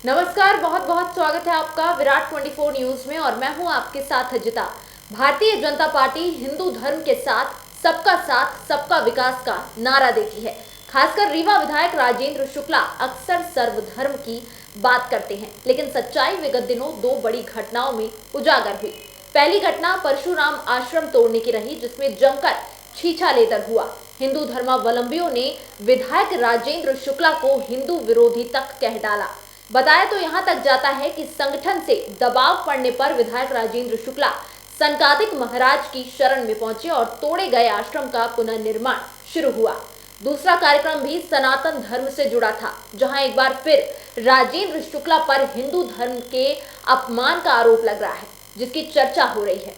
नमस्कार, बहुत बहुत स्वागत है आपका विराट 24 न्यूज में और मैं हूं आपके साथ अजिता। भारतीय जनता पार्टी हिंदू धर्म के साथ सबका विकास का नारा देती है। खासकर रीवा विधायक राजेंद्र शुक्ला अक्सर सर्वधर्म की बात करते हैं, लेकिन सच्चाई विगत दिनों दो बड़ी घटनाओं में उजागर हुई। पहली घटना परशुराम आश्रम तोड़ने की रही, जिसमें जमकर छीछा-लेदर हुआ। हिंदू धर्मावलंबियों ने विधायक राजेंद्र शुक्ला को हिंदू विरोधी तक कह डाला। बताया तो यहां तक जाता है कि संगठन से दबाव पड़ने पर विधायक राजेंद्र शुक्ला संकादिक महाराज की शरण में पहुंचे और तोड़े गए आश्रम का पुनर्निर्माण शुरू हुआ। दूसरा कार्यक्रम भी सनातन धर्म से जुड़ा था, जहां एक बार फिर राजेंद्र शुक्ला पर हिंदू धर्म के अपमान का आरोप लग रहा है, जिसकी चर्चा हो रही है।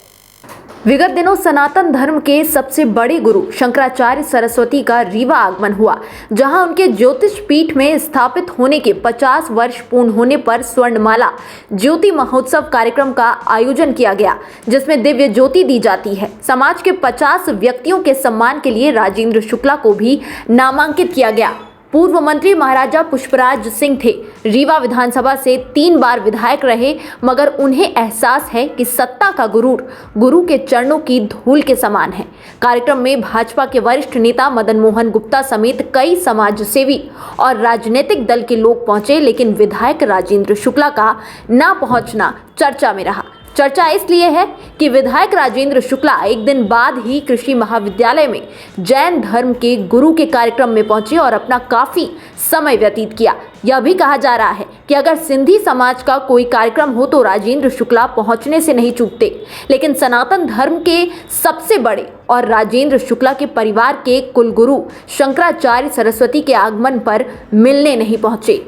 विगत दिनों सनातन धर्म के सबसे बड़े गुरु शंकराचार्य सरस्वती का रीवा आगमन हुआ, जहां उनके ज्योतिष पीठ में स्थापित होने के 50 वर्ष पूर्ण होने पर स्वर्णमाला ज्योति महोत्सव कार्यक्रम का आयोजन किया गया, जिसमें दिव्य ज्योति दी जाती है। समाज के 50 व्यक्तियों के सम्मान के लिए राजेंद्र शुक्ला को भी नामांकित किया गया। पूर्व मंत्री महाराजा पुष्पराज सिंह थे। रीवा विधानसभा से 3 बार विधायक रहे, मगर उन्हें एहसास है कि सत्ता का गुरूर गुरु के चरणों की धूल के समान है। कार्यक्रम में भाजपा के वरिष्ठ नेता मदन मोहन गुप्ता समेत कई समाजसेवी और राजनीतिक दल के लोग पहुंचे, लेकिन विधायक राजेंद्र शुक्ला का ना पहुंचना चर्चा में रहा। चर्चा इसलिए है कि विधायक राजेंद्र शुक्ला एक दिन बाद ही कृषि महाविद्यालय में जैन धर्म के गुरु के कार्यक्रम में पहुंचे और अपना काफी समय व्यतीत किया। यह भी कहा जा रहा है कि अगर सिंधी समाज का कोई कार्यक्रम हो तो राजेंद्र शुक्ला पहुंचने से नहीं चूकते, लेकिन सनातन धर्म के सबसे बड़े और राजेंद्र शुक्ला के परिवार के कुलगुरु शंकराचार्य सरस्वती के आगमन पर मिलने नहीं पहुंचे।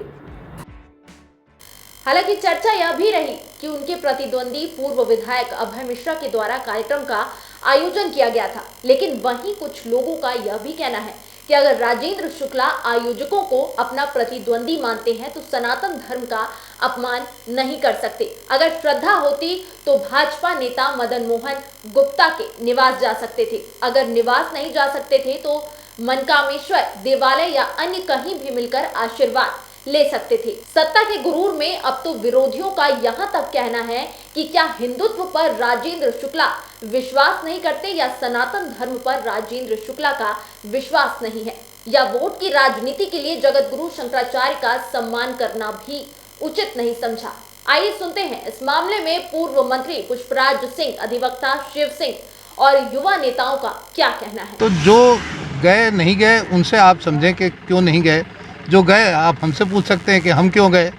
हालांकि चर्चा यह भी रही कि उनके प्रतिद्वंदी पूर्व विधायक अभय मिश्रा के द्वारा कार्यक्रम का आयोजन किया गया था, लेकिन वहीं कुछ लोगों का यह भी कहना है कि अगर राजेंद्र शुक्ला आयोजकों को अपना प्रतिद्वंदी मानते हैं तो सनातन धर्म का अपमान नहीं कर सकते। अगर श्रद्धा होती तो भाजपा नेता मदन मोहन गुप्ता के निवास जा सकते थे। अगर निवास नहीं जा सकते थे तो मनकामेश्वर देवालय या अन्य कहीं भी मिलकर आशीर्वाद ले सकते थे। सत्ता के गुरूर में अब तो विरोधियों का यहां तक कहना है कि क्या हिंदुत्व पर राजेंद्र शुक्ला विश्वास नहीं करते, या सनातन धर्म पर राजेंद्र शुक्ला का विश्वास नहीं है, या वोट की राजनीति के लिए जगत गुरु शंकराचार्य का सम्मान करना भी उचित नहीं समझा। आइए सुनते हैं इस मामले में पूर्व मंत्री पुष्पराज सिंह, अधिवक्ता शिव सिंह और युवा नेताओं का क्या कहना है। तो जो गए नहीं गए उनसे आप समझें कि क्यों नहीं गए। जो गए आप हमसे पूछ सकते हैं कि हम क्यों गए।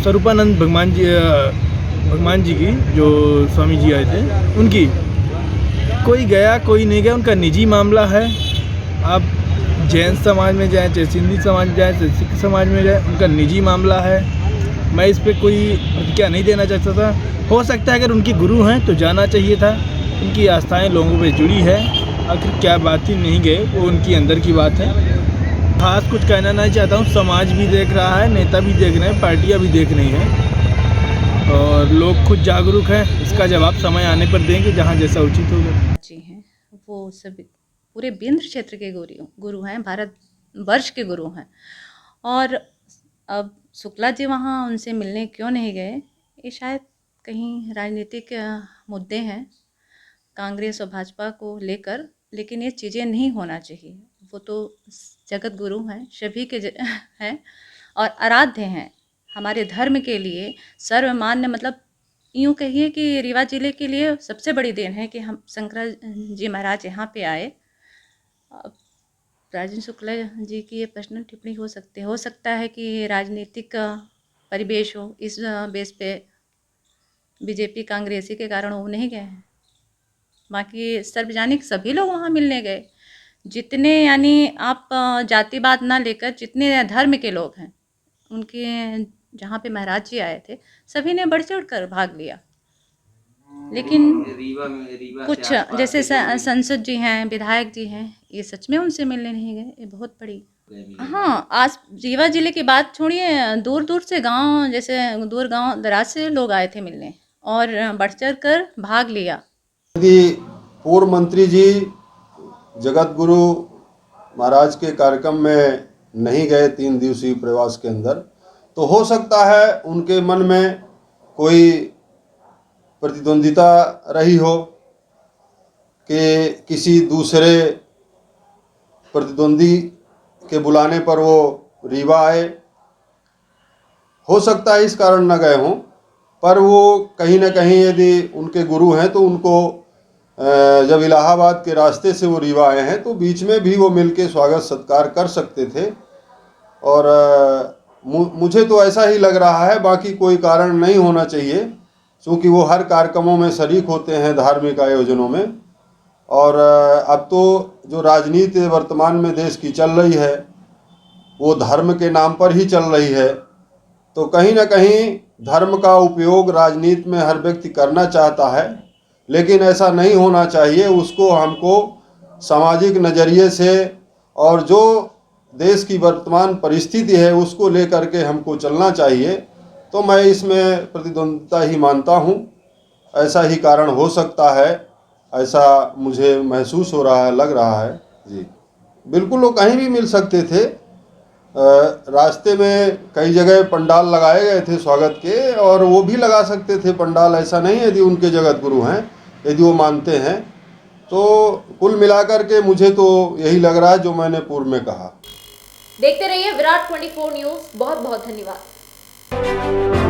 स्वरूपानंद भगवान जी की जो स्वामी जी आए थे, उनकी कोई गया कोई नहीं गया, उनका निजी मामला है। आप जैन समाज में जाएं, चाहे सिंधी समाज में जाएं, चाहे सिख समाज में जाएं, उनका निजी मामला है। मैं इस पर कोई प्रतिक्रिया नहीं देना चाहता था। हो सकता है अगर उनके गुरु हैं तो जाना चाहिए था, उनकी आस्थाएं लोगों पे जुड़ी है। आखिर क्या बात ही नहीं गए, वो उनकी अंदर की बात है। खास कुछ कहना नहीं चाहता हूँ। समाज भी देख रहा है, नेता भी देख रहे हैं, पार्टियाँ भी देख रही हैं और लोग खुद जागरूक हैं। इसका जवाब समय आने पर देंगे, जहाँ जैसा उचित होगा। जी हैं, वो सब पूरे विंध्य क्षेत्र के गुरु हैं, भारत वर्ष के गुरु हैं। और अब शुक्ला जी वहाँ उनसे मिलने क्यों नहीं गए, ये शायद कहीं राजनीतिक मुद्दे हैं कांग्रेस और भाजपा को लेकर, लेकिन ये चीज़ें नहीं होना चाहिए। वो तो जगत गुरु हैं, सभी के हैं और आराध्य हैं हमारे धर्म के लिए सर्वमान्य। मतलब यूँ कहिए कि रीवा जिले के लिए सबसे बड़ी देन है कि हम शंकर जी महाराज यहाँ पे आए। राजेंद्र शुक्ला जी की ये पर्सनल टिप्पणी हो सकता है कि राजनीतिक परिवेश हो, इस बेस पे बीजेपी कांग्रेसी के कारण वो नहीं गए हैं। बाकी सार्वजनिक सभी लोग वहाँ मिलने गए, जितने यानी आप जातिवाद ना लेकर जितने धर्म के लोग हैं, उनके जहाँ पे महाराज जी आए थे सभी ने बढ़ चढ़ कर भाग लिया। लेकिन कुछ जैसे संसद जी हैं, विधायक जी हैं, ये सच में उनसे मिलने नहीं गए। ये बहुत बड़ी हाँ, आज रीवा जिले की बात छोड़िए, दूर दूर से गांव, जैसे दूर गांव दराज से लोग आए थे मिलने और बढ़ चढ़ कर भाग लिया। पूर्व मंत्री जी जगत गुरु महाराज के कार्यक्रम में नहीं गए 3 दिवसीय प्रवास के अंदर, तो हो सकता है उनके मन में कोई प्रतिद्वंदिता रही हो कि किसी दूसरे प्रतिद्वंदी के बुलाने पर वो रीवा आए, हो सकता है इस कारण न गए हों। पर वो कहीं ना कहीं यदि उनके गुरु हैं तो उनको जब इलाहाबाद के रास्ते से वो रीवा आए हैं तो बीच में भी वो मिलके स्वागत सत्कार कर सकते थे। और मुझे तो ऐसा ही लग रहा है, बाकी कोई कारण नहीं होना चाहिए, क्योंकि वो हर कार्यक्रमों में शरीक होते हैं, धार्मिक आयोजनों में। और अब तो जो राजनीति वर्तमान में देश की चल रही है वो धर्म के नाम पर ही चल रही है। तो कहीं ना कहीं धर्म का उपयोग राजनीति में हर व्यक्ति करना चाहता है, लेकिन ऐसा नहीं होना चाहिए। उसको हमको सामाजिक नज़रिए से और जो देश की वर्तमान परिस्थिति है उसको लेकर के हमको चलना चाहिए। तो मैं इसमें प्रतिद्वंदिता ही मानता हूँ। ऐसा ही कारण हो सकता है, ऐसा मुझे महसूस हो रहा है, लग रहा है जी। बिल्कुल वो कहीं भी मिल सकते थे। रास्ते में कई जगह पंडाल लगाए गए थे स्वागत के, और वो भी लगा सकते थे पंडाल, ऐसा नहीं। यदि उनके जगत गुरु हैं, यदि वो मानते हैं, तो कुल मिलाकर के मुझे तो यही लग रहा है जो मैंने पूर्व में कहा। देखते रहिए विराट 24 न्यूज़। बहुत बहुत धन्यवाद।